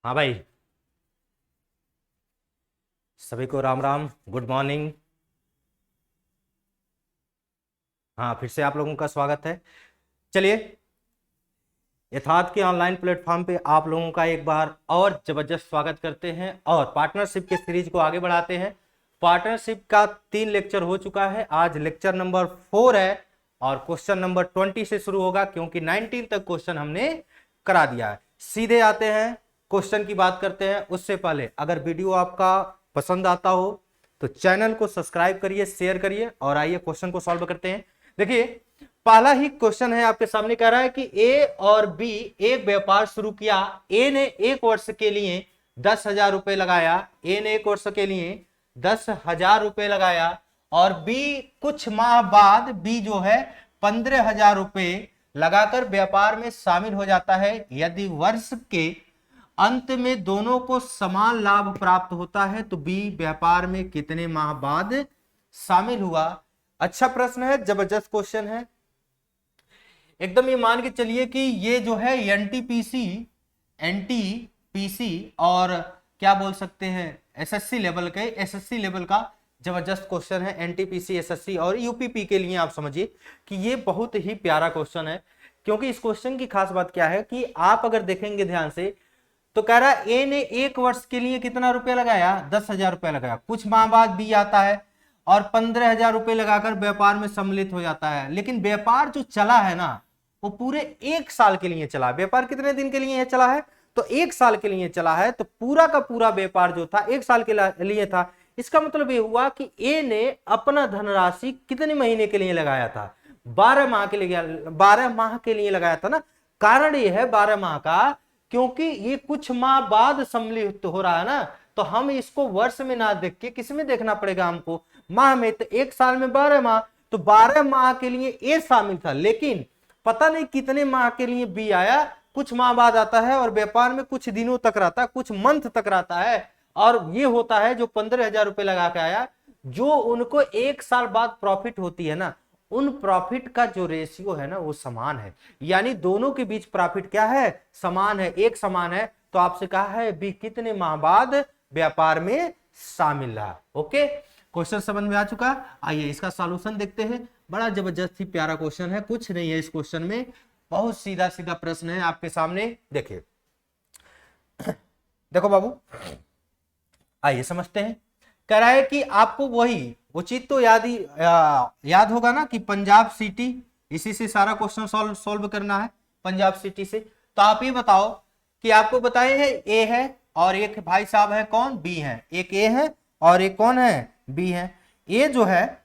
हाँ भाई, सभी को राम राम, गुड मॉर्निंग। हाँ, फिर से आप लोगों का स्वागत है। चलिए, यथार्थ के ऑनलाइन प्लेटफॉर्म पे आप लोगों का एक बार और जबरदस्त स्वागत करते हैं और पार्टनरशिप के सीरीज को आगे बढ़ाते हैं। पार्टनरशिप का 3 लेक्चर हो चुका है, आज लेक्चर नंबर 4 है और क्वेश्चन नंबर 20 से शुरू होगा क्योंकि 19 तक क्वेश्चन हमने करा दिया है। सीधे आते हैं, क्वेश्चन की बात करते हैं। उससे पहले अगर वीडियो आपका पसंद आता हो तो चैनल को सब्सक्राइब करिए, शेयर करिए और आइए क्वेश्चन को सॉल्व करते हैं। देखिए, पहला ही क्वेश्चन है आपके सामने, कह रहा है कि ए और बी एक व्यापार शुरू किया। ए ने 1 वर्ष के लिए 10,000 रुपए लगाया। ए ने 1 वर्ष के लिए 10,000 रुपए लगाया और बी कुछ माह बाद बी जो है 15,000 रुपए लगाकर व्यापार में शामिल हो जाता है। यदि वर्ष के अंत में दोनों को समान लाभ प्राप्त होता है तो बी व्यापार में कितने माह बाद शामिल हुआ। अच्छा प्रश्न है, जबरदस्त क्वेश्चन है एकदम। ये मान के चलिए कि ये जो है एनटीपीसी और क्या बोल सकते हैं एसएससी लेवल का जबरदस्त क्वेश्चन है। एनटीपीसी, एसएससी और यूपीपी के लिए आप समझिए कि ये बहुत ही प्यारा क्वेश्चन है। क्योंकि इस क्वेश्चन की खास बात क्या है कि आप अगर देखेंगे ध्यान से तो कह रहा है ए ने 1 वर्ष के लिए कितना रुपया लगाया, 10,000 रुपया लगाया। कुछ माह बाद बी आता है और 15,000 रुपए लगाकर व्यापार में सम्मिलित हो जाता है। लेकिन व्यापार जो चला है ना, वो पूरे 1 साल के लिए चला। व्यापार कितने दिन के लिए चला है? तो 1 साल के लिए चला है। तो पूरा का पूरा व्यापार जो था 1 साल के लिए था। इसका मतलब ये हुआ कि ए ने अपना धनराशि कितने महीने के लिए लगाया था? 12 माह के लिए, 12 माह के लिए लगाया था ना। कारण ये है 12 माह का क्योंकि ये कुछ माह बाद सम्मिलित हो रहा है ना, तो हम इसको वर्ष में ना देख के किस में देखना पड़ेगा हमको, माह में। तो 1 साल में 12 माह, तो 12 माह के लिए ए शामिल था। लेकिन पता नहीं कितने माह के लिए बी आया, कुछ माह बाद आता है और व्यापार में कुछ दिनों तक रहता है, कुछ मंथ तक रहता है। और ये होता है जो 15,000 रुपए लगा के आया, जो उनको 1 साल बाद प्रॉफिट होती है ना, उन प्रॉफिट का जो रेशियो है ना वो समान है। यानी दोनों के बीच प्रॉफिट क्या है? समान है, एक समान है। तो आपसे कहा है बी कितने माह बाद व्यापार में शामिल रहा। ओके, क्वेश्चन समझ में आ चुका। आइए इसका सॉल्यूशन देखते हैं। बड़ा जबरदस्त ही प्यारा क्वेश्चन है, कुछ नहीं है इस क्वेश्चन में, बहुत सीधा सीधा प्रश्न है आपके सामने। देखिए, देखो बाबू, आइए समझते हैं। कह रहा है कि आपको वो चीज तो याद होगा ना कि पंजाब सिटी, इसी से सारा क्वेश्चन सॉल्व करना है, पंजाब सिटी से। तो आप ये बताओ कि आपको बताए हैं ए है और एक भाई साहब है, कौन? बी है। एक ए है और एक कौन है? बी है। ए जो है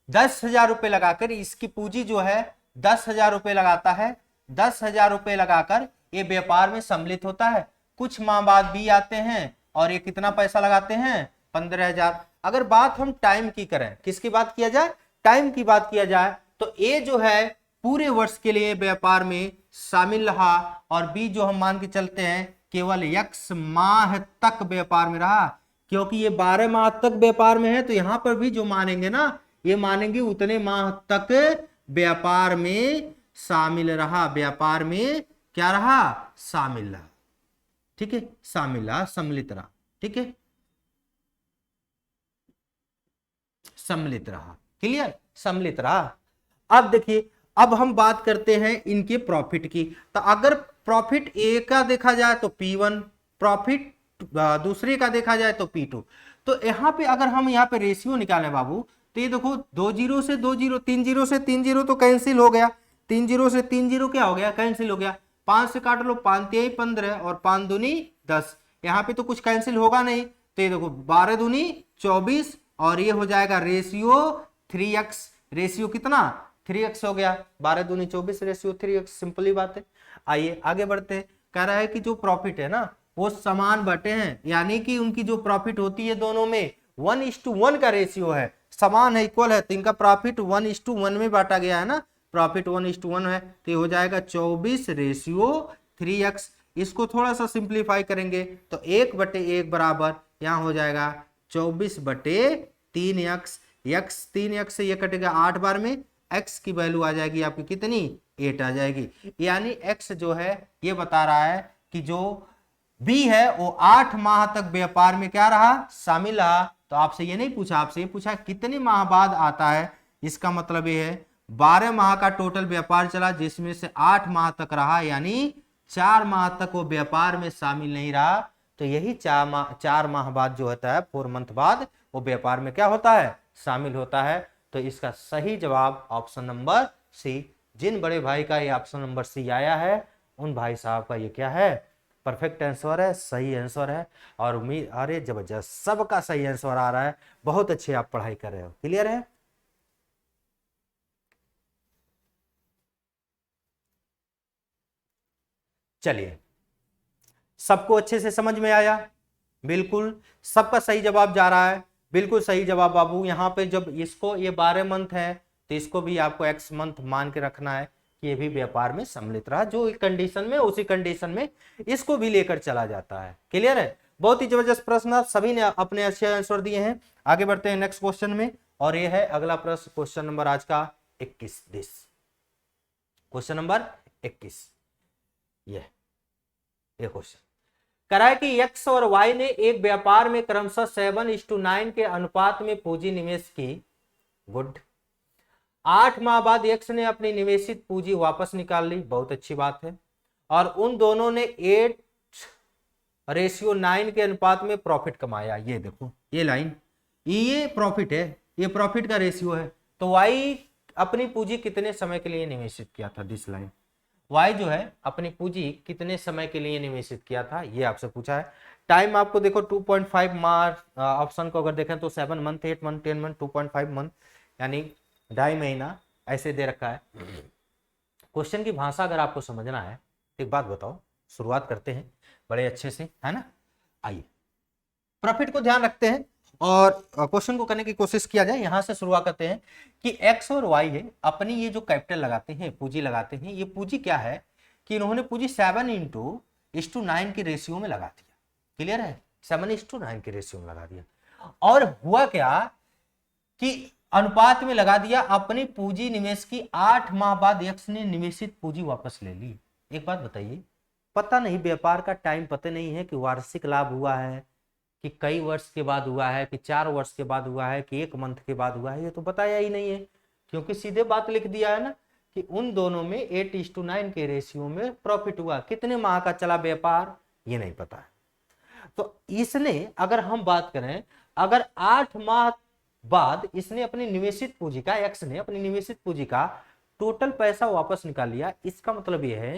10,000 रुपए लगाकर, इसकी पूंजी जो है 10,000 रुपए लगाता है। 10,000 रुपए लगाकर ये व्यापार में सम्मिलित होता है। कुछ माह बाद बी आते हैं और ये कितना पैसा लगाते हैं? 15,000। अगर बात हम टाइम की करें, किसकी बात किया जाए? टाइम की बात किया जाए तो ए जो है पूरे वर्ष के लिए व्यापार में शामिल रहा और बी जो हम मान के चलते हैं केवल x माह तक व्यापार में रहा। क्योंकि ये 12 माह तक व्यापार में है तो यहां पर भी जो मानेंगे ना, ये मानेंगे उतने माह तक व्यापार में शामिल रहा। व्यापार में क्या रहा? शामिल रहा। ठीक है, शामिल रहा, सम्मिलित रहा। ठीक है, सम्मिलित रहा। क्लियर, सम्मिलित रहा। अब देखिए, अब हम बात करते हैं इनके प्रॉफिट की। तो अगर प्रॉफिट ए का देखा जाए तो P1, प्रॉफिट दूसरे का देखा जाए तो P2। तो यहां पे अगर हम यहाँ पे रेशियो निकालें बाबू, तो ये देखो 2 जीरो से 2 जीरो, 3 जीरो से 3 जीरो तो कैंसिल हो गया। 3 जीरो से 3 जीरो क्या हो गया? कैंसिल हो गया। 5 से काट लो, 5 तिहाई 15 और 5 दूनी 10। यहाँ पे तो कुछ कैंसिल होगा नहीं। तो ये देखो 12 दूनी 24 और ये हो जाएगा रेशियो 3x। रेशियो कितना? 3x हो गया। 12 दूनी 24 रेशियो 3x, सिंपल ही बात है। आइए आगे बढ़ते हैं। कह रहा है कि जो प्रॉफिट है ना वो समान बटे हैं, यानी कि उनकी जो प्रॉफिट होती है दोनों में 1:1 का रेशियो है, समान है, इक्वल है। तो इनका प्रॉफिट 1:1 में बांटा गया है ना, प्रॉफिट 1:1 है। तो ये हो जाएगा 24 रेशियो 3x। इसको थोड़ा सा सिंप्लीफाई करेंगे तो 1/1 बराबर यहां हो जाएगा 24/3x। x 3x से ये कटेगा 8 बार में, x की वैल्यू आ जाएगी आपकी कितनी? 8 आ जाएगी। यानी x जो है ये बता रहा है कि जो बी है वो 8 माह तक व्यापार में क्या रहा, शामिल रहा। तो आपसे ये नहीं पूछा, आपसे ये पूछा कितने माह बाद आता है, इसका मतलब ये है 12 माह का टोटल व्यापार चला, जिसमें से 8 माह तक रहा, यानी 4 माह तक वो व्यापार में शामिल नहीं रहा। तो यही 4 माह बाद जो होता है, 4 मंथ बाद वो व्यापार में क्या होता है, शामिल होता है। तो इसका सही जवाब ऑप्शन नंबर सी। जिन बड़े भाई का ये ऑप्शन नंबर सी आया है, उन भाई साहब का ये क्या है, परफेक्ट आंसर है, सही आंसर है। और उम्मीद, अरे जबरदस्त, सबका सही आंसर आ रहा है, बहुत अच्छे आप पढ़ाई कर रहे हो। क्लियर है? चलिए, सबको अच्छे से समझ में आया? बिल्कुल, सबका सही जवाब जा रहा है, बिल्कुल सही जवाब बाबू। यहाँ पे जब इसको, ये 12 मंथ है, तो इसको भी आपको एक्स मंथ मान के रखना है कि ये भी व्यापार में सम्मिलित रहा, जो कंडीशन में, उसी कंडीशन में इसको भी लेकर चला जाता है। क्लियर है? बहुत ही जबरदस्त प्रश्न, सभी ने अपने अच्छे आंसर दिए हैं। आगे बढ़ते हैं नेक्स्ट क्वेश्चन में, और ये है अगला प्रश्न, क्वेश्चन नंबर आज का 21 दिस, क्वेश्चन नंबर 21। ये क्वेश्चन करा है कि एक्स और वाई ने एक व्यापार में क्रमशः 7:9 के अनुपात में पूंजी निवेश की। गुड। 8 माह बाद एक्स ने अपनी निवेशित पूंजी वापस निकाल ली, बहुत अच्छी बात है। और उन दोनों ने 8:9 के अनुपात में प्रॉफिट कमाया। ये देखो, ये लाइन, ये प्रॉफिट है, ये प्रॉफिट का रेशियो है। तो वाई अपनी पूंजी कितने समय के लिए निवेशित किया था, दिस लाइन। वाई जो है अपनी पूंजी कितने समय के लिए निवेशित किया था, ये आपसे पूछा है। टाइम आपको देखो 2.5 माह, ऑप्शन को अगर देखें तो 7 मंथ, 8 मंथ, 10 मंथ, 2.5 मंथ, यानी 2.5 महीना ऐसे दे रखा है। क्वेश्चन की भाषा अगर आपको समझना है, एक बात बताओ, शुरुआत करते हैं बड़े अच्छे से, है ना। आइए, प्रॉफिट को ध्यान रखते हैं और क्वेश्चन को करने की कोशिश किया जाए। यहां से शुरुआत करते हैं कि एक्स और वाई है, अपनी ये जो कैपिटल लगाते हैं, पूंजी लगाते हैं, ये पूंजी क्या है कि इन्होंने पूंजी 7:9 की रेशियो में लगा दिया। क्लियर है? 7:9 के रेशियो में लगा दिया। और हुआ क्या कि अनुपात में लगा दिया, अपनी पूंजी निवेश की 8 माह बाद एक्स ने निवेशित पूंजी वापस ले ली। एक बात बताइए, पता नहीं, व्यापार का टाइम पता नहीं है कि वार्षिक लाभ हुआ है, कि कई वर्ष के बाद हुआ है, कि 4 वर्ष के बाद हुआ है, कि 1 मंथ के बाद हुआ है, ये तो बताया ही नहीं है। क्योंकि सीधे बात लिख दिया है ना कि उन दोनों में 8:9 के रेशियो में प्रॉफिट हुआ। कितने माह का चला व्यापार, ये नहीं पता है। तो इसने, अगर हम बात करें, अगर 8 माह बाद इसने अपनी निवेशित पूंजी का, एक्स ने अपनी निवेशित पूंजी का टोटल पैसा वापस निकाल लिया, इसका मतलब यह है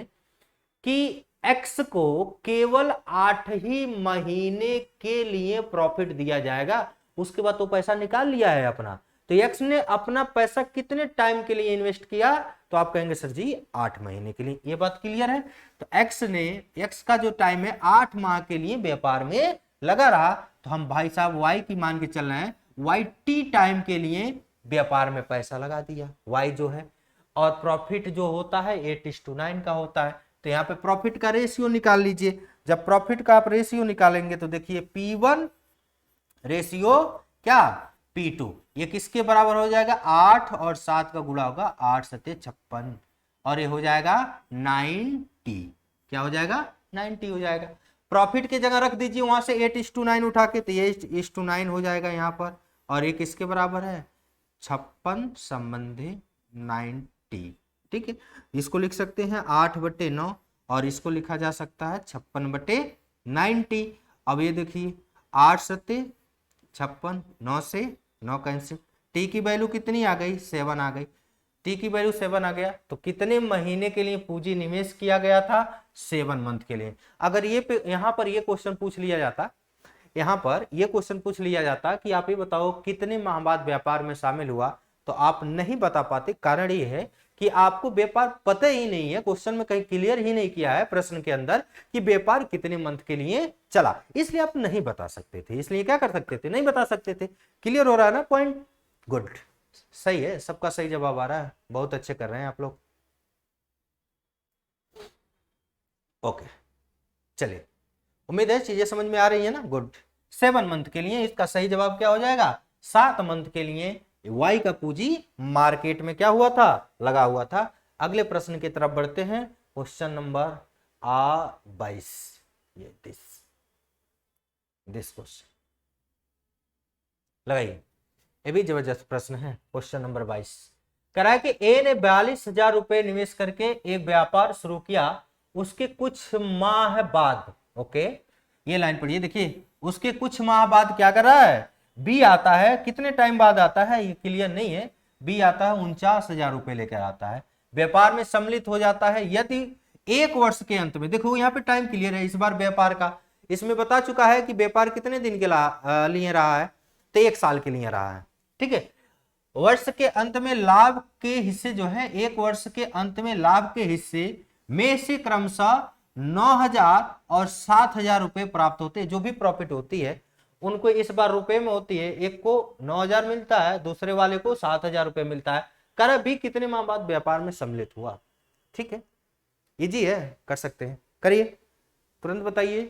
कि एक्स को केवल 8 ही महीने के लिए प्रॉफिट दिया जाएगा, उसके बाद तो पैसा निकाल लिया है अपना। तो एक्स ने अपना पैसा कितने टाइम के लिए इन्वेस्ट किया, तो आप कहेंगे सर जी 8 महीने के लिए। ये बात क्लियर है? तो एक्स का जो टाइम है 8 माह के लिए व्यापार में लगा रहा। तो हम भाई साहब वाई की मान के चल रहे हैं, वाई टी टाइम के लिए व्यापार में पैसा लगा दिया, वाई जो है। और प्रॉफिट जो होता है 8:9 का होता है। तो यहाँ पे प्रॉफिट का रेशियो निकाल लीजिए। जब प्रॉफिट का आप रेशियो निकालेंगे तो देखिए P1 रेशियो क्या, P2, ये किसके बराबर हो जाएगा, 8 और 7 का गुणा होगा, 8 सत्ते 56, और ये हो जाएगा 90। क्या हो जाएगा, 90 हो जाएगा। प्रॉफिट की जगह रख दीजिए वहां से 8:9 उठा के, तो ये 8:9 हो जाएगा यहाँ पर। और ये किसके बराबर है, 56 संबंधी 90। ठीक है, इसको लिख सकते हैं 8/9, और इसको लिखा जा सकता है 56/90। अब ये देखिए 8 सत्ते 56, 9 से 9 कैंसिल, टी की वैल्यू कितनी आ गई, 7 आ गई। टी की वैल्यू 7 आ गया, तो कितने महीने के लिए पूंजी निवेश किया गया था, 7 मंथ के लिए। अगर ये यहाँ पर ये क्वेश्चन पूछ लिया जाता, यहाँ पर ये क्वेश्चन पूछ लिया जाता कि आप ये बताओ कितने माह बाद व्यापार में शामिल हुआ, तो आप नहीं बता पाते। कारण ये है कि आपको व्यापार पता ही नहीं है, क्वेश्चन में कहीं क्लियर ही नहीं किया है प्रश्न के अंदर कि व्यापार कितने मंथ के लिए चला, इसलिए आप नहीं बता सकते थे। इसलिए क्या कर सकते थे, नहीं बता सकते थे। क्लियर हो रहा है ना पॉइंट? गुड, सही है, सबका सही जवाब आ रहा है, बहुत अच्छे कर रहे हैं आप लोग। ओके, चलिए, उम्मीद है चीजें समझ में आ रही है ना। गुड। 7 मंथ के लिए इसका सही जवाब क्या हो जाएगा, 7 मंथ के लिए वाई का पूंजी मार्केट में क्या हुआ था, लगा हुआ था। अगले प्रश्न की तरफ बढ़ते हैं, क्वेश्चन नंबर 22। ये दिस क्वेश्चन लगाइए, ये भी जबरदस्त प्रश्न है। क्वेश्चन नंबर 22 कह रहा है कि ए ने 42,000 रुपए निवेश करके एक व्यापार शुरू किया, उसके कुछ माह बाद, ओके ये लाइन पढ़िए, देखिए उसके कुछ माह बाद क्या कर रहा है, बी आता है, कितने टाइम बाद आता है ये क्लियर नहीं है, बी आता है 49,000 रुपए लेकर आता है, व्यापार में सम्मिलित हो जाता है यदि 1 वर्ष के अंत में, देखो यहाँ पे टाइम क्लियर है इस बार व्यापार का, इसमें बता चुका है कि व्यापार कितने दिन के लिए रहा है, तो 1 साल के लिए रहा है, ठीक है। वर्ष के अंत में लाभ के हिस्से जो है, 1 वर्ष के अंत में लाभ के हिस्से में से क्रमशः 9,000 और 7,000 रुपए प्राप्त होते हैं, जो भी प्रॉफिट होती है उनको इस बार रुपए में होती है, एक को 9,000 मिलता है, दूसरे वाले को 7,000 रुपए मिलता है। कर भी कितने माह बाद व्यापार में सम्मिलित हुआ, ठीक है, इजी है, कर सकते हैं, करिए तुरंत बताइए,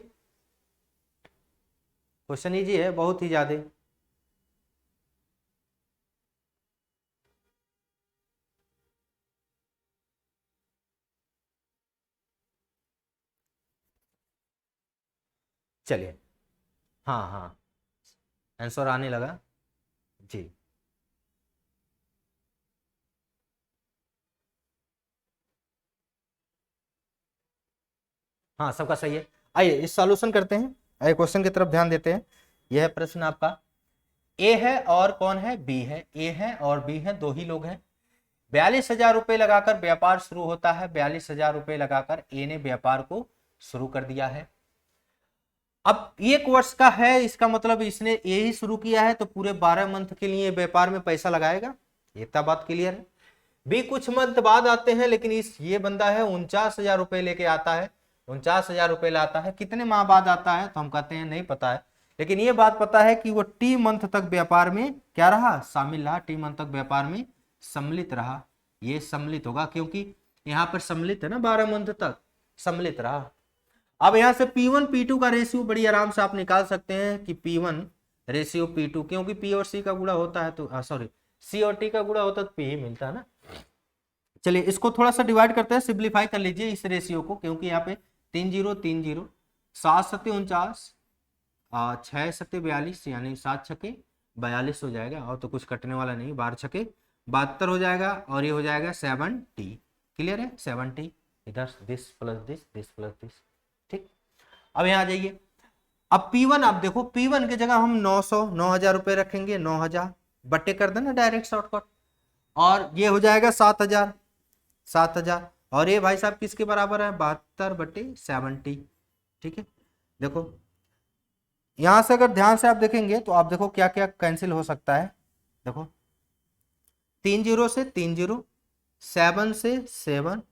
क्वेश्चन इजी है बहुत ही ज्यादा। चलिए, हाँ हाँ आंसर आने लगा जी। हाँ सबका सही है, आइए इस सॉल्यूशन करते हैं, आइए क्वेश्चन की तरफ ध्यान देते हैं। यह है प्रश्न आपका, ए है और कौन है, बी है, ए है और बी है, दो ही लोग हैं, 42,000 रुपए लगाकर व्यापार शुरू होता है, 42,000 रुपए लगाकर ए ने व्यापार को शुरू कर दिया है। अब 1 वर्ष का है, इसका मतलब इसने ए ही शुरू किया है तो पूरे 12 मंथ के लिए व्यापार में पैसा लगाएगा, ये तो बात क्लियर है। बी कुछ मंथ बाद आते हैं, लेकिन ये बंदा है 49,000 रुपए लेके आता है, 49,000 रुपए लाता है, कितने माह बाद आता है तो हम कहते हैं नहीं पता है, लेकिन ये बात पता है कि वो टी मंथ तक व्यापार में क्या रहा, शामिल रहा, टी मंथ तक व्यापार में सम्मिलित रहा, ये सम्मिलित होगा क्योंकि यहाँ पर सम्मिलित है ना, 12 मंथ तक सम्मिलित रहा। अब यहाँ से P1 P2 का रेशियो बड़ी आराम से आप निकाल सकते हैं कि P1 रेशियो P2, क्योंकि P और C का गुणा होता है तो सॉरी C और T का गुणा होता है तो P ही मिलता है ना। चलिए इसको थोड़ा सा डिवाइड करते हैं, सिंप्लीफाई कर लीजिए इस रेशियो को, क्योंकि यहाँ पे 3 0 3 0, 7 7 49, 6 7 42, यानी 7 छके 42 हो जाएगा, और तो कुछ कटने वाला नहीं, 12 छके 72 हो जाएगा, और ये हो जाएगा 70, क्लियर है 70, इधर दिस प्लस दिस, ठीक। अब यहाँ आ जाइए, अब P1 आप देखो, P1 की जगह हम 9,000 रुपए रखेंगे, 9,000 बट्टे कर देना डायरेक्ट शॉर्टकट, और ये हो जाएगा 7,000, और ये भाई साहब किसके बराबर है, 72/70, ठीक है। देखो यहां से अगर ध्यान से आप देखेंगे तो आप देखो क्या क्या कैंसिल हो सकता है, देखो 3 0 से 3 0, 7 से 7,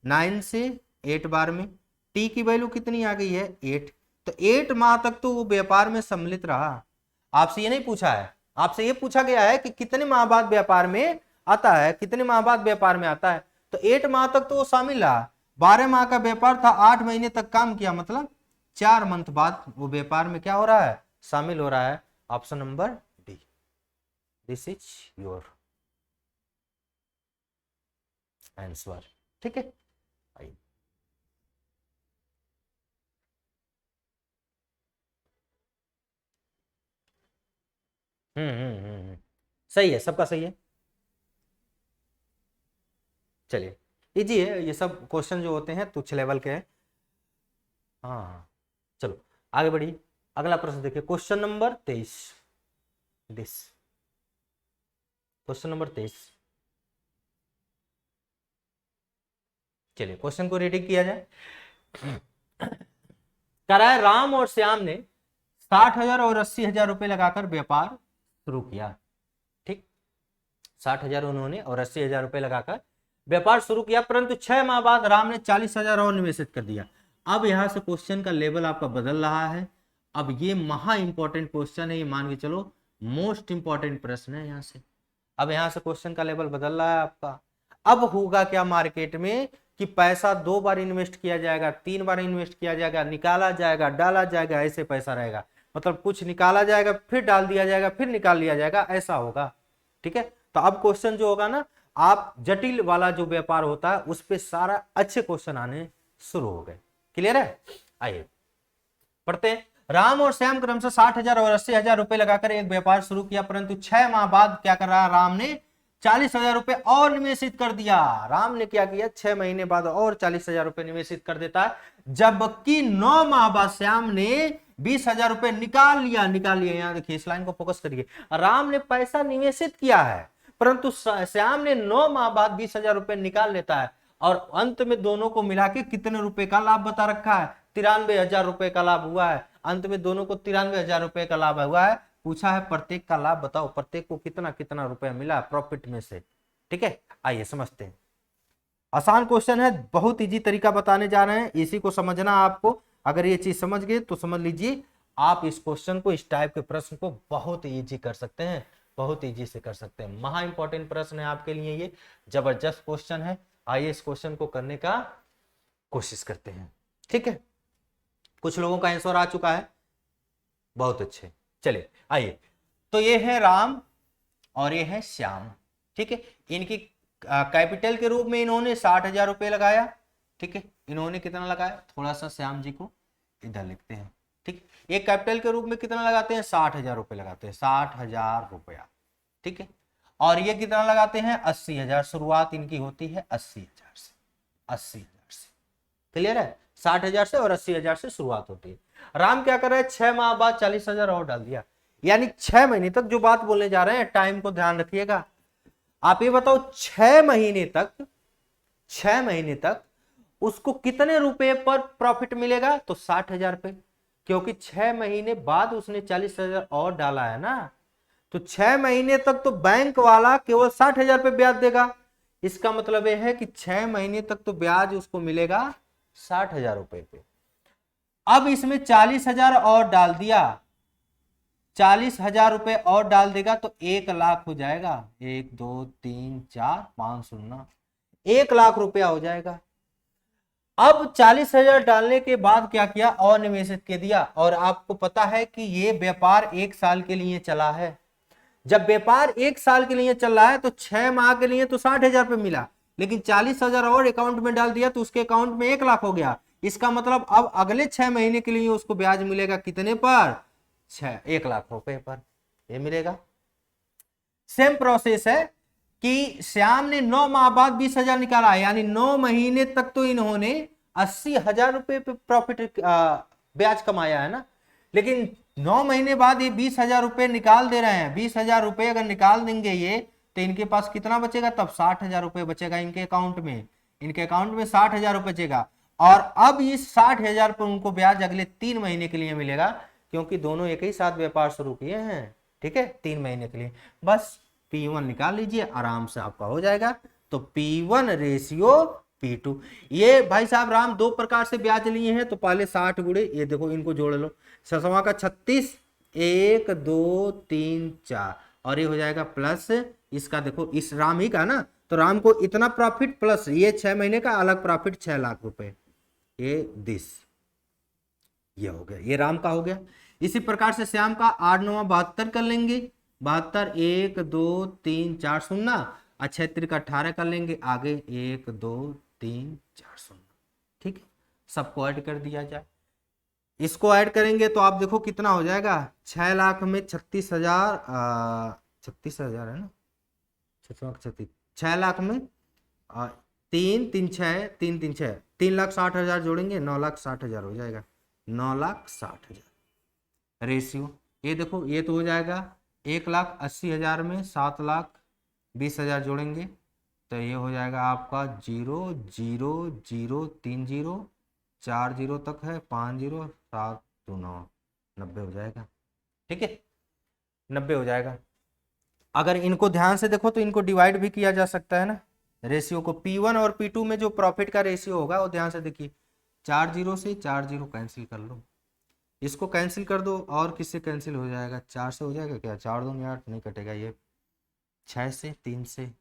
9 से 8 बार में, टी की वैल्यू कितनी आ गई है 8, तो 8 माह तक तो वो व्यापार में सम्मिलित रहा। आपसे ये नहीं पूछा है, आपसे ये पूछा गया है कि कितने माह बाद व्यापार में आता है, कितने माह बाद व्यापार में आता है, तो 8 माह तक तो वो शामिल रहा, 12 माह का व्यापार था, 8 महीने तक काम किया, मतलब 4 मंथ बाद वो व्यापार में क्या हो रहा है, शामिल हो रहा है। Option number D, this is your answer, ठीक है। सही है, सबका सही है। चलिए इजी है, ये सब क्वेश्चन जो होते हैं तुच्छ लेवल के हैं। हाँ हाँ चलो आगे बढ़िए, अगला प्रश्न देखिए, question number 23, this question number 23, चलिए क्वेश्चन को रीडिंग किया जाए। कह रहा है राम और श्याम ने 60,000 और 80,000 रुपए लगाकर व्यापार शुरू किया, ठीक, 60,000 उन्होंने और 80,000 रुपए लगाकर व्यापार शुरू किया, परंतु 6 माह बाद राम ने 40,000 और निवेशित कर दिया। अब यहां से क्वेश्चन का लेवल आपका बदल रहा है, अब ये महा इंपॉर्टेंट क्वेश्चन है, ये मान के चलो मोस्ट इंपॉर्टेंट प्रश्न है यहाँ से। अब यहाँ से क्वेश्चन का लेवल बदल रहा है आपका, अब होगा क्या मार्केट में कि पैसा 2 बार इन्वेस्ट किया जाएगा, 3 बार इन्वेस्ट किया जाएगा, निकाला जाएगा, डाला जाएगा, ऐसे पैसा रहेगा, मतलब कुछ निकाला जाएगा फिर डाल दिया जाएगा फिर निकाल लिया जाएगा, ऐसा होगा, ठीक है। तो अब क्वेश्चन जो होगा ना, आप जटिल वाला जो व्यापार होता है उस पर सारा अच्छे क्वेश्चन आने शुरू हो गए, क्लियर है। आइए पढ़ते हैं। राम और श्याम क्रमशः 60,000 और 80,000 रुपए लगाकर एक व्यापार शुरू किया, परंतु 6 माह बाद क्या कर रहा, राम ने 40,000 रुपए और निवेशित कर दिया। राम ने क्या किया, 6 महीने बाद और 40,000 रुपए निवेशित कर देता है, जबकि 9 माह बाद श्याम ने 20,000 रुपए निकाल लिया। यहां देखिए, इस लाइन को फोकस करिए। राम ने पैसा निवेशित किया है, परंतु श्याम ने 9 माह बाद 20,000 रुपए निकाल लेता है, और अंत में दोनों को मिला के कितने रुपए का लाभ बता रखा है, 93,000 रुपए का लाभ हुआ है। अंत में दोनों को 93,000 रुपए का लाभ हुआ है। पूछा है प्रत्येक का लाभ बताओ, प्रत्येक को कितना कितना रुपया मिला प्रॉफिट में से। ठीक है, आइए समझते हैं। आसान क्वेश्चन है, बहुत इजी तरीका बताने जा रहे हैं, इसी को समझना आपको। अगर ये चीज समझ गए तो समझ लीजिए आप इस क्वेश्चन को, इस टाइप के प्रश्न को बहुत इजी कर सकते हैं, बहुत इजी से कर सकते हैं। महा इंपॉर्टेंट प्रश्न है आपके लिए, ये जबरदस्त क्वेश्चन है। आइए इस क्वेश्चन को करने का कोशिश करते हैं। ठीक है, कुछ लोगों का आंसर आ चुका है, बहुत अच्छे। चलिए आइए, तो ये है राम और ये है श्याम। ठीक है, इनकी कैपिटल के रूप में इन्होंने 60,000 रुपए लगाया। ठीक है, इन्होंने कितना लगाया, थोड़ा सा श्याम जी को इधर लिखते हैं। ठीक, एक कैपिटल के रूप में कितना लगाते हैं, 60,000 रुपए लगाते हैं, 60,000 रुपया। ठीक है, और ये कितना लगाते हैं, 80,000। शुरुआत इनकी होती है 80,000 से, 80,000 से। क्लियर है, 60,000 से और 80,000 से शुरुआत होती है। राम क्या कर रहा है, 6 माह बाद 40,000 और डाल दिया, यानी 6 महीने तक जो बात बोलने जा रहे हैं, टाइम को ध्यान रखिएगा। आप ये बताओ 6 महीने तक उसको कितने रुपए पर प्रॉफिट मिलेगा, तो 60,000 पे, क्योंकि 6 महीने बाद उसने 40,000 और डाला है ना, तो 6 महीने तक तो बैंक वाला केवल 60,000 पे ब्याज देगा। इसका मतलब यह है कि 6 महीने तक तो ब्याज उसको मिलेगा 60,000 रुपए पे। अब इसमें 40,000 और डाल दिया, 40,000 रुपए और डाल देगा तो 1,00,000 हो जाएगा। 1 2 3 4 5 शून्य, 1,00,000 रुपया हो जाएगा। अब 40,000 डालने के बाद क्या किया, और निवेशित के दिया। और आपको पता है कि ये व्यापार 1 साल के लिए चला है। जब व्यापार 1 साल के लिए चल रहा है तो 6 माह के लिए तो 60,000 रुपये मिला, लेकिन 40,000 और अकाउंट में डाल दिया तो उसके अकाउंट में 1,00,000 हो गया। इसका मतलब अब अगले 6 महीने के लिए उसको ब्याज मिलेगा कितने पर, 1,00,000 रुपए पर, ये मिलेगा। सेम प्रोसेस है कि श्याम ने 9 माह बाद 20,000 निकाला, यानी 9 महीने तक तो इन्होंने 80,000 रुपए पे प्रॉफिट ब्याज कमाया है ना, लेकिन 9 महीने बाद ये 20,000 रुपए निकाल दे रहे हैं। 20,000 रुपए अगर निकाल देंगे ये, तो इनके पास कितना बचेगा, तब 60,000 रुपए बचेगा इनके अकाउंट में। इनके अकाउंट में 60,000 रुपए बचेगा, और अब इस 60,000 पर उनको ब्याज अगले 3 महीने के लिए मिलेगा, क्योंकि दोनों एक ही साथ व्यापार शुरू किए हैं। ठीक है, 3 महीने के लिए। बस P1 निकाल लीजिए, आराम से आपका हो जाएगा। तो P1 रेशियो P2। ये भाई साहब राम 2 प्रकार से ब्याज लिए हैं, तो पहले 60 गुणे, ये देखो इनको जोड़ लो, 6 का 36, 1 2 3 4, और ये हो जाएगा प्लस इसका, देखो इस राम ही का ना, तो राम को इतना प्रॉफिट प्लस ये 6 महीने का अलग प्रॉफिट 6,00,000 रुपए, ये दिस, ये हो गया, ये राम का हो गया। इसी प्रकार से श्याम का 8 9 72 कर लेंगे, 72, 1 2 3 4 शून्य, 6 का 18 कर लेंगे, आगे 1 2 3 4 शून्य। ठीक है, सबको ऐड कर दिया जाए। इसको ऐड करेंगे तो आप देखो कितना हो जाएगा, 6,00,000 में 36,000, 36,000 है ना, 6,00,000 में 3 3 6 3 3 6, 3,60,000 जोड़ेंगे, 9,60,000 हो जाएगा, 9,60,000 रेशियो। ये देखो ये तो हो जाएगा 1,80,000 में 7,20,000 जोड़ेंगे, तो ये हो जाएगा आपका 0 0 0 3 0 4 0 तक है, 5 0 7 2 9, 90 हो जाएगा। ठीक है, 90 हो जाएगा। अगर इनको ध्यान से देखो तो इनको डिवाइड भी किया जा सकता है ना, रेशियो को। P1 और P2 में जो प्रॉफिट का रेशियो होगा वो ध्यान से देखिए, 4 0 से 4 0 कैंसिल कर लो, इसको कैंसिल कर दो, और किससे कैंसिल हो जाएगा, 4 से हो जाएगा क्या, 4 2 8 नहीं कटेगा, ये 6 से 3 से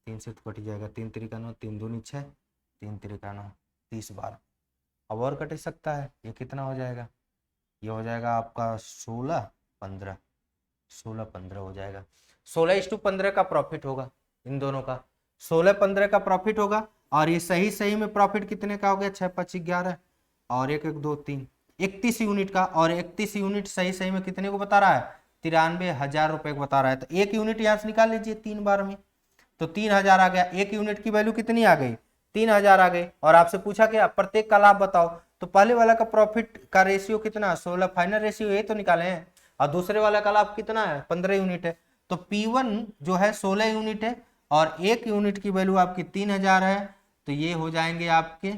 तो कट जाएगा, 3 3 9, 3 2 6, 3 3 9, 30 12, अब और कट सकता है, ये कितना हो जाएगा, ये हो जाएगा आपका 16 15, 16 15 हो जाएगा। 16:15 का प्रॉफिट होगा इन दोनों का, 16-15 का प्रॉफिट होगा। और ये सही में प्रॉफिट कितने का हो गया, 6 5 11, और 1 1 2 3, 31 यूनिट का, और 31 यूनिट सही सही में कितने को बता रहा है, 93,000 रुपए को बता रहा है। तो एक यूनिट यहाँ से निकाल लीजिए 3 बार में, तो 3,000 आ गया। एक यूनिट की वैल्यू कितनी आ गई, 3,000 आ गई। और आपसे पूछा क्या प्रत्येक का लाभ बताओ, तो पहले वाला का प्रॉफिट का रेशियो कितना 16, फाइनल रेशियो ये तो निकाले हैं, और दूसरे वाला का लाभ कितना है 15 यूनिट है। तो P1 जो है 16 यूनिट है, और एक यूनिट की वैल्यू आपकी 3,000 है, तो ये हो जाएंगे आपके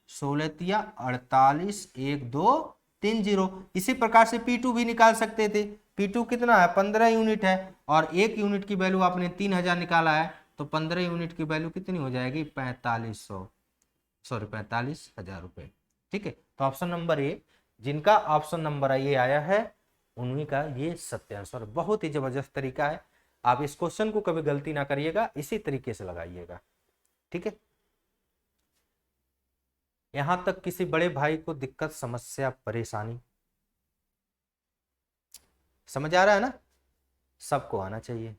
16 तिया 48, 1 2 3 0। इसी प्रकार से P2 भी निकाल सकते थे। P2 कितना है 15 यूनिट है, और एक यूनिट की वैल्यू आपने 3,000 निकाला है, तो 15 यूनिट की वैल्यू कितनी हो जाएगी 45,000 रुपए। ठीक है, तो ऑप्शन नंबर ए, जिनका ऑप्शन नंबर ये आया है उन्हीं का ये सत्य आंसर। बहुत ही जबरदस्त तरीका है, आप इस क्वेश्चन को कभी गलती ना करिएगा, इसी तरीके से लगाइएगा। ठीक है, यहां तक किसी बड़े भाई को दिक्कत समस्या परेशानी समझ आ रहा है ना, सबको आना चाहिए,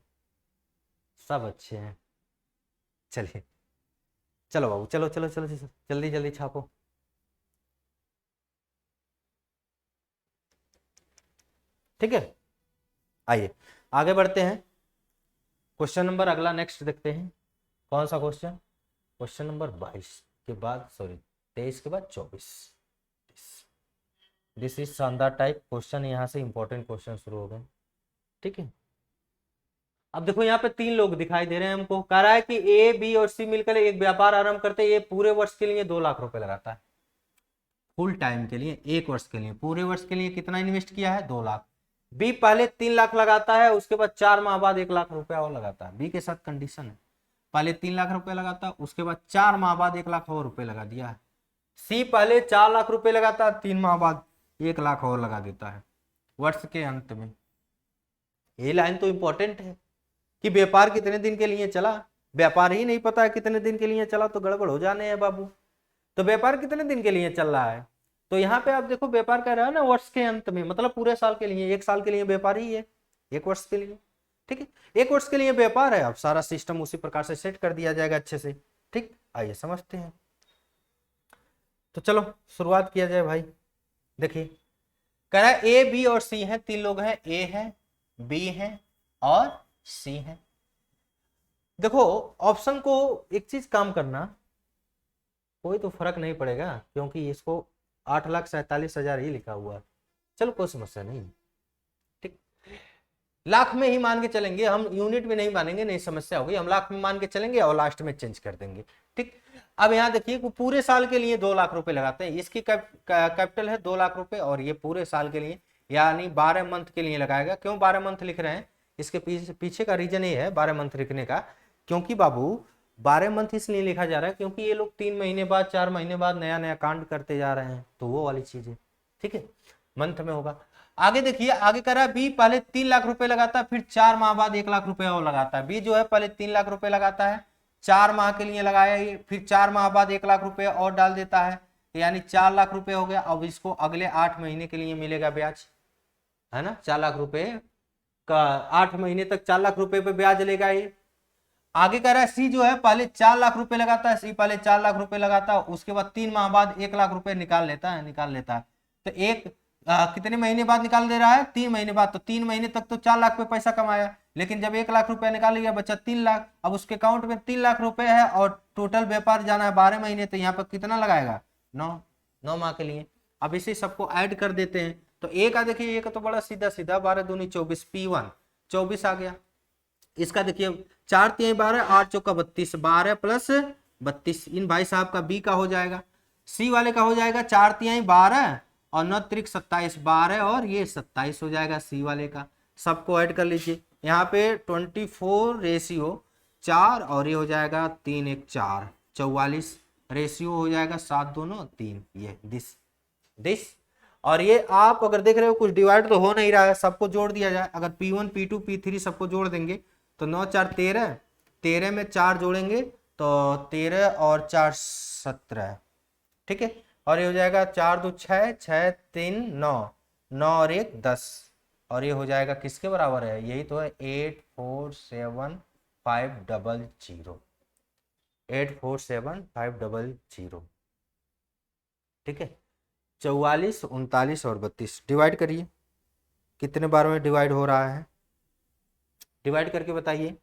सब अच्छे हैं। चलिए, चलो बाबू, चलो चलो चलो जल्दी जल्दी छापो। ठीक है, आइए आगे बढ़ते हैं। क्वेश्चन नंबर अगला नेक्स्ट देखते हैं, कौन सा क्वेश्चन, क्वेश्चन नंबर 22 के बाद, सॉरी 23 के बाद 24। दिस इज शानदार टाइप क्वेश्चन, यहाँ से इंपॉर्टेंट क्वेश्चन शुरू हो गए। ठीक है, अब देखो यहाँ पे 3 लोग दिखाई दे रहे हैं हमको, कह रहा है कि ए बी और सी मिलकर एक व्यापार आरंभ करते हैं, ये पूरे वर्ष के लिए 2 लाख रुपए लगाता है, फुल टाइम के लिए, 1 वर्ष के लिए, पूरे वर्ष के लिए कितना इन्वेस्ट किया है 2 लाख। बी पहले 3 लाख लगाता है, उसके बाद 4 माह बाद 1 लाख रुपया और लगाता है। बी के साथ कंडीशन है, पहले 3 लाख रुपए लगाता है, उसके बाद 4 माह बाद 1 लाख और रुपए लगा दिया है। सी पहले 4 लाख रुपए लगाता है, 3 माह बाद 1 लाख और लगा देता है वर्ष के अंत में। ये लाइन तो इंपॉर्टेंट है कि व्यापार कितने दिन के लिए चला, व्यापार ही नहीं पता है कितने दिन के लिए चला तो गड़बड़ हो जाने हैं बाबू। तो व्यापार कितने दिन के लिए चल रहा है, तो यहाँ पे आप देखो व्यापार कर रहा है ना वर्ष के अंत में, मतलब पूरे साल के लिए, 1 साल के लिए व्यापार ही है, 1 वर्ष के लिए। ठीक है, 1 वर्ष के लिए व्यापार है, अब सारा सिस्टम उसी प्रकार से सेट कर दिया जाएगा अच्छे से। ठीक, आइए समझते हैं। तो चलो शुरुआत किया जाए भाई। देखिए, कह रहा है ए बी और सी है, 3 लोग हैं, ए है, बी है और सी है। देखो ऑप्शन को एक चीज काम करना, कोई तो फर्क नहीं पड़ेगा क्योंकि इसको 8,47,000 ही लिखा हुआ है, चलो कोई समस्या नहीं। ठीक, लाख में ही मान के चलेंगे हम, यूनिट में नहीं मानेंगे, नहीं समस्या होगी, हम लाख में मान के चलेंगे और लास्ट में चेंज कर देंगे। ठीक, अब यहाँ देखिए पूरे साल के लिए 2 लाख रुपए लगाते हैं, इसकी कैपिटल है 2 लाख रुपए, और ये पूरे साल के लिए यानी 12 मंथ के लिए लगाएगा। क्यों 12 मंथ लिख रहे हैं, इसके पीछे का रीजन ये है 12 मंथ लिखने का, क्योंकि बाबू 12 मंथ इसलिए लिखा जा रहा है क्योंकि ये लोग 3 महीने बाद 4 महीने बाद नया नया कांड करते जा रहे हैं, तो वो वाली चीज है। ठीक है, मंथ में होगा। आगे देखिए, आगे कह रहा है बी पहले 3 लाख रुपए लगाता है, फिर 4 माह बाद 1 लाख रुपए और लगाता है। बी जो है पहले 3 लाख रुपए लगाता है, 4 माह के लिए लगाया ये, फिर 4 माह बाद 1 लाख रुपए और डाल देता है, यानी 4 लाख रुपए हो गया। अब इसको अगले 8 महीने के लिए मिलेगा ब्याज, है ना, 4 लाख रुपए का 8 महीने तक 4 लाख रुपए पे ब्याज लेगा ये। आगे कह रहा है सी जो है पहले 4 लाख रुपए लगाता है, सी पहले 4 लाख रुपए लगाता है, उसके बाद 3 माह बाद 1 लाख रुपए निकाल लेता है। तो कितने महीने बाद निकाल दे रहा है, 3 महीने बाद। तो 3 महीने तक तो 4 लाख पे पैसा कमाया, लेकिन जब 1 लाख रुपया निकाल लिया बचा 3 लाख। अब उसके अकाउंट में 3 लाख रुपए है और टोटल व्यापार जाना है 12 महीने, तो यहाँ पर कितना लगाएगा 9 माह के लिए। अब इसी सबको ऐड कर देते हैं, तो ए का देखिए, ए का तो बड़ा सीधा सीधा 12 दूनी 24, P1 24 आ गया। इसका देखिए 4 3 12, 8 चौका 32, 12 प्लस 32 इन भाई साहब का बी का हो जाएगा। सी वाले का हो जाएगा 4 3 12 और 9 त्रिक 27, 12 और ये 27 हो जाएगा सी वाले का। सबको ऐड कर लीजिए, यहाँ पे 24 रेशियो 4 और ये हो जाएगा 3 1 4, 44 रेशियो हो जाएगा 7 2 9 3, ये दिस। और ये आप अगर देख रहे हो कुछ डिवाइड तो हो नहीं रहा है, सबको जोड़ दिया जाए। अगर P1 P2 P3 सबको जोड़ देंगे तो 9 4 13, 13 में 4 जोड़ेंगे तो 13 और 4 17। ठीक है, और ये हो जाएगा 4 2 6, 6 3 9, 9 और 1 10, और ये हो जाएगा किसके बराबर है, यही तो है 847,500, 847,500। ठीक है, 44, 39 और 32 डिवाइड करिए, कितने बार में डिवाइड हो रहा है, डिवाइड करके बताइए।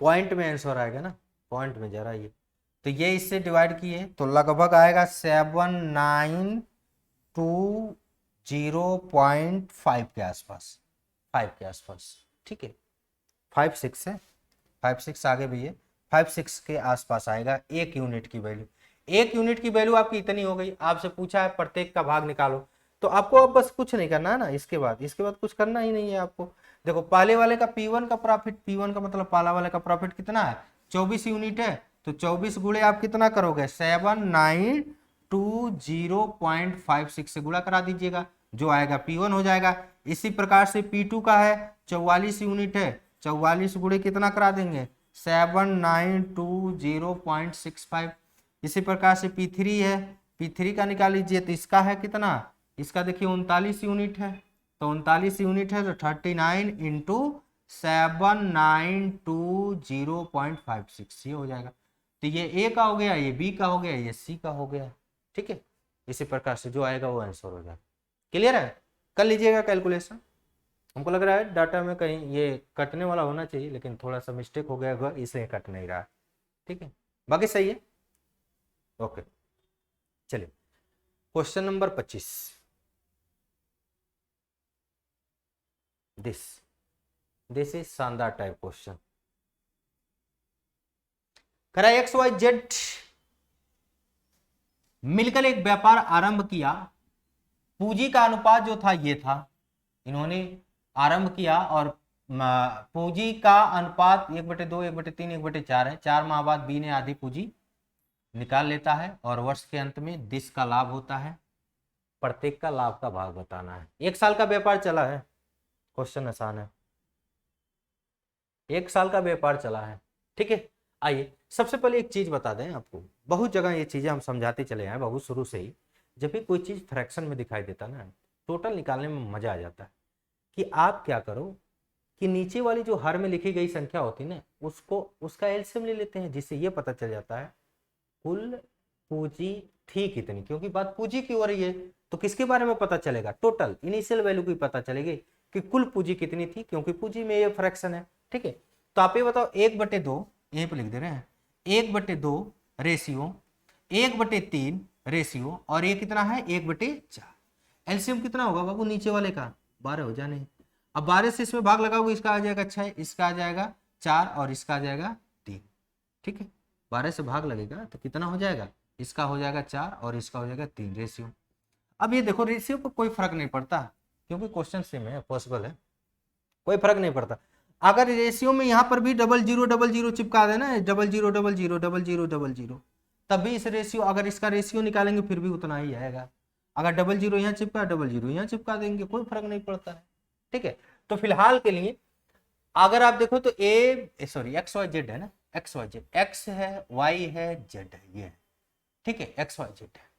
पॉइंट में आंसर आएगा ना, पॉइंट में जरा ये, तो ये इससे डिवाइड किए तो लगभग आएगा 7920.5 के आसपास, 5 के आसपास, ठीक है। 5 6 है, 5 6 आगे भी है, 5 6 के आसपास आएगा एक यूनिट की वैल्यू। एक यूनिट की वैल्यू आपकी इतनी हो गई, आपसे पूछा है प्रत्येक का भाग निकालो, तो आपको अब बस कुछ नहीं करना है ना, इसके बाद कुछ करना ही नहीं है आपको। देखो पहले वाले का P1 का प्रॉफिट, P1 का मतलब पहला वाले का प्रॉफिट कितना है, 24 यूनिट है, तो 24 गुणे आप कितना करोगे, 7920.56 से गुणा करा दीजिएगा, जो आएगा P1 हो जाएगा। इसी प्रकार से P2 का है 44 यूनिट है, 44 गुणे कितना करा देंगे, 7920.65। इसी प्रकार से P3 है, P3 का निकाल लीजिए, तो इसका है कितना, इसका देखिए 39 यूनिट है, तो 39 यूनिट है तो 39 इंटू 7920.56 ये हो जाएगा। तो ये ए का हो गया, ये बी का हो गया, ये सी का हो गया, ठीक है। इसी प्रकार से जो आएगा वो आंसर हो जाएगा। क्लियर है, कर लीजिएगा कैलकुलेशन। हमको लग रहा है डाटा में कहीं ये कटने वाला होना चाहिए, लेकिन थोड़ा सा मिस्टेक हो गया होगा इसलिए कट नहीं रहा, ठीक है, बाकी सही है। ओके चलिए क्वेश्चन नंबर 25, दिस इज शानदार टाइप क्वेश्चन। करा एक्स वाई जेड मिलकर एक व्यापार आरंभ किया, पूंजी का अनुपात जो था ये था, इन्होंने आरंभ किया और पूंजी का अनुपात 1/2, 1/3, 1/4 है। 4 माह बाद बी ने आधी पूंजी निकाल लेता है और वर्ष के अंत में दिस का लाभ होता है, प्रत्येक का लाभ का भाग बताना है। 1 साल का व्यापार चला है, क्वेश्चन आसान है, 1 साल का व्यापार चला है, ठीक है। आइए सबसे पहले एक चीज बता दें आपको, बहुत जगह ये चीजें हम समझाते चले हैं बहुत शुरू से ही, जब भी कोई चीज फ्रैक्शन में दिखाई देता ना, टोटल निकालने में मजा आ जाता है। कि आप क्या करो कि नीचे वाली जो हर में लिखी गई संख्या होती है ना, उसका एलसीएम ले लेते हैं, जिससे ये पता चल जाता है कुल पूंजी थी कितनी, क्योंकि बात पूंजी की हो रही है तो किसके बारे में पता चलेगा, टोटल इनिशियल वैल्यू की पता चलेगी कि कुल पूंजी कितनी थी, क्योंकि पूंजी में ये फ्रैक्शन है, ठीक है। तो आप ये बताओ 1/2 यहीं पे लिख दे रहे हैं, 1/2 रेशियो 1/3 रेशियो और ये कितना है 1/4। एलसीएम कितना होगा बाबू नीचे वाले का 12 हो जाने। अब 12 से इसमें भाग लगाओगे, इसका आ जाएगा 6, इसका आ जाएगा 4 और इसका आ जाएगा 3, ठीक है। 12 से भाग लगेगा तो कितना हो जाएगा, इसका हो जाएगा 4 और इसका हो जाएगा 3 रेशियो। अब ये देखो रेशियो पर कोई फर्क नहीं पड़ता क्योंकि क्वेश्चन सेम है, पॉसिबल है, कोई फर्क नहीं पड़ता। अगर रेशियो में यहाँ पर भी 0000 चिपका देना, 00000000, तब भी इस रेशियो, अगर इसका रेशियो निकालेंगे फिर भी उतना ही आएगा। अगर 00 यहाँ चिपका 00 यहाँ चिपका देंगे, कोई फर्क नहीं पड़ता है, ठीक है। तो फिलहाल के लिए अगर आप देखो तो एक्स वाई जेड है ना, एक्स वाई जेड, एक्स है वाई है जेड है, ये है, ठीक है, एक्स वाई जेड है।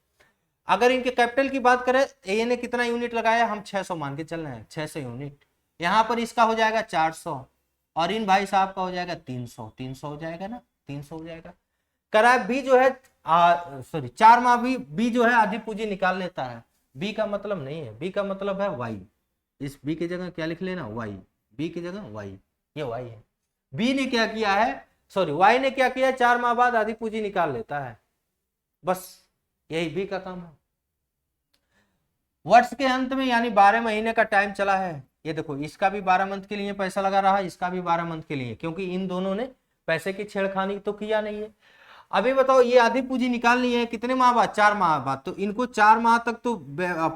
अगर इनके कैपिटल की बात करें, ए ने कितना यूनिट लगाया, हम 600 मान के चल रहे हैं, 600 यूनिट। यहाँ पर इसका हो जाएगा 400 और इन भाई साहब का हो जाएगा 300, 300 हो जाएगा ना, 300 हो जाएगा। करा बी जो है सॉरी 4 माह भी बी जो है आधी पूंजी निकाल लेता है। बी का मतलब नहीं है, बी का मतलब है वाई, इस बी की जगह क्या लिख लेना, वाई, बी की जगह वाई, ये वाई है। बी ने क्या किया है, सॉरी वाई ने क्या किया, 4 माह बाद आधी पूंजी निकाल लेता है, बस यही बी का काम है। वर्ष के अंत में यानी 12 महीने का टाइम चला है, ये देखो इसका भी 12 मंथ के लिए पैसा लगा रहा है, इसका भी 12 मंथ के लिए, क्योंकि इन दोनों ने पैसे की छेड़खानी तो किया नहीं है। अभी बताओ ये आधी पूंजी निकालनी है कितने माह बाद, 4 माह बाद, तो इनको 4 माह तक तो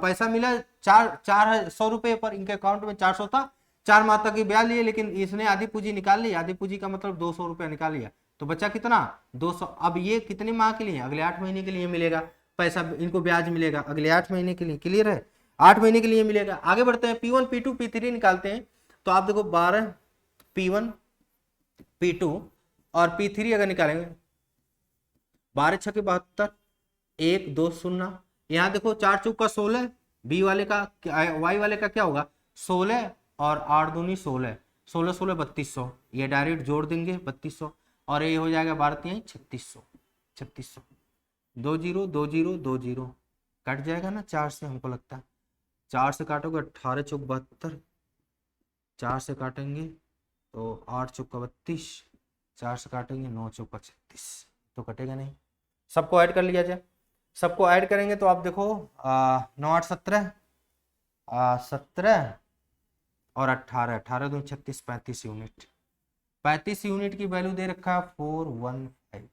पैसा मिला 400 रुपए पर, इनके अकाउंट में 400 था, 4 माह तक ही ब्याज लिए, लेकिन इसने आधी पूंजी निकाल ली, आधी पूंजी का मतलब 200 रुपया निकाल लिया, तो बचा कितना 200। अब ये कितने माह के लिए, अगले 8 महीने के लिए मिलेगा पैसा, इनको ब्याज मिलेगा अगले 8 महीने के लिए, क्लियर है, 8 महीने के लिए मिलेगा। आगे बढ़ते हैं, P1 P2 P3 निकालते हैं, तो आप देखो 12 P1 P2 और P3 अगर निकालेंगे, 12 6 72, 1 2 0, यहाँ देखो 4 चौका 16, बी वाले का वाई वाले का क्या होगा 16 और 8 दूनी 16, 16 16 3200, ये डायरेक्ट जोड़ देंगे 3200 और ये हो जाएगा 12 तिहाई 3600, 3600, 2 0 2 0 2 0 कट जाएगा ना 4 से, हमको लगता है 4 से काटोगे 18 चौक 72, 4 से काटेंगे तो 8 चौका 32, 4 से काटेंगे 9 चौका 36, तो कटेगा नहीं। सबको ऐड कर लिया जाए, सबको ऐड करेंगे तो आप देखो 9 8 17, 17 और 18, 18 दूनी 36, 35 यूनिट, 35 यूनिट की वैल्यू दे रखा है 415,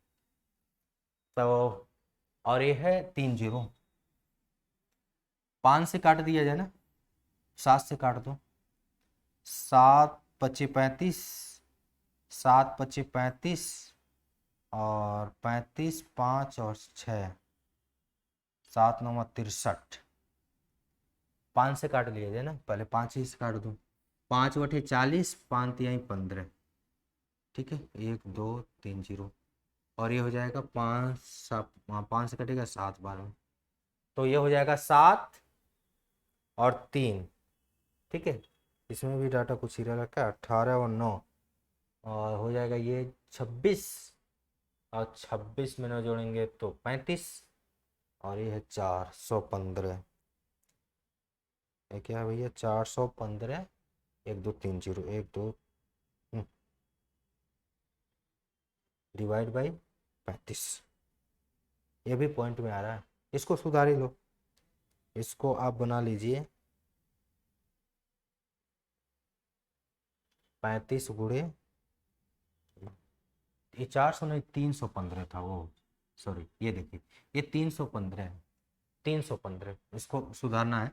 तो और ये है 3 0, 5 से काट दिया जाए ना, 7 से काट दो, 7 25 35, 7 25 35 और 35 5 और 6, 7 9 63, 5 से काट लिया जाए ना, पहले 5 ही से काट दूँ, 5 बटे 40, 5 तिहाई 15, ठीक है 1 2 3 0 और ये हो जाएगा 5 से कटेगा 7 12, तो ये हो जाएगा 7 और 3, ठीक है। इसमें भी डाटा कुछ ही रखा है 18 और 9 और हो जाएगा ये 26 और 26 में 9 जोड़ेंगे तो 35 और ये है 415, ये क्या है भैया 415, 1 2 3 0 1 2 डिवाइड बाई 35, ये भी पॉइंट में आ रहा है, इसको सुधार ही लो, इसको आप बना लीजिए 35 गुणे, ये 400 नहीं 315 था वो, सॉरी ये देखिए ये 315 है, 315, इसको सुधारना है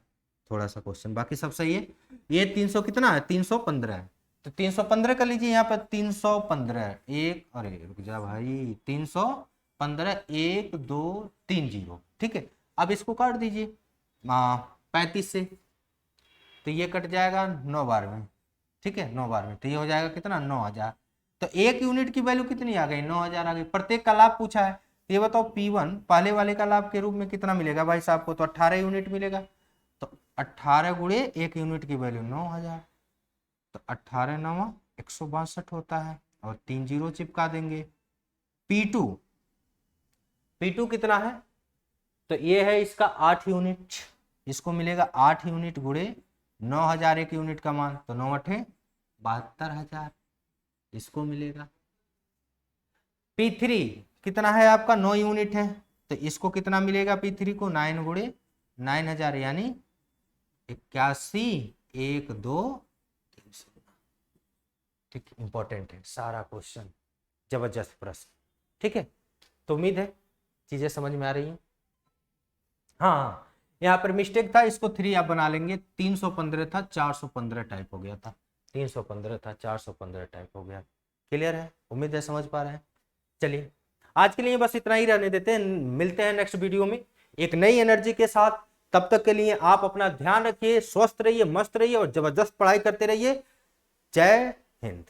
थोड़ा सा क्वेश्चन, बाकी सब सही है। ये 300 कितना है 315 है, तो 315 कर लीजिए यहाँ पर 315 एक, अरे रुक जा भाई 315 1 2 3 0, ठीक है। अब इसको काट दीजिए 35 से, तो ये कट जाएगा 9 बार में, ठीक है 9 बार में, तो ये हो जाएगा कितना 9000, तो एक यूनिट की वैल्यू कितनी आ गई 9000 आ गई। प्रत्येक का लाभ पूछा है, तो ये बताओ P1 पहले वाले का लाभ के रूप में कितना मिलेगा भाई साहब को, तो 18 यूनिट मिलेगा, तो 18 गुणे 1 यूनिट की वैल्यू 9000, तो 18 9 162 होता है और 3 0 चिपका देंगे। P2 कितना है, तो ये है इसका 8 यूनिट, इसको मिलेगा 8 यूनिट गुणे 9000 एक यूनिट का मान, तो 9 8 72,000 इसको मिलेगा। P3 कितना है आपका 9 यूनिट है, तो इसको कितना मिलेगा P3 को 9 गुणे 9000 यानी 81 1 2 3, ठीक इंपॉर्टेंट है सारा क्वेश्चन, जबरदस्त प्रश्न, ठीक है। तो उम्मीद है चीजें समझ में आ रही हैं। हाँ यहाँ पर मिस्टेक था, इसको 3 आप बना लेंगे, 315 था 415 टाइप हो गया था, 315 था 415 टाइप हो गया। क्लियर है, उम्मीद है समझ पा रहे हैं। चलिए आज के लिए बस इतना ही रहने देते हैं, मिलते हैं नेक्स्ट वीडियो में एक नई एनर्जी के साथ। तब तक के लिए आप अपना ध्यान रखिए, स्वस्थ रहिए, मस्त रहिए और जबरदस्त पढ़ाई करते रहिए। जय हिंद।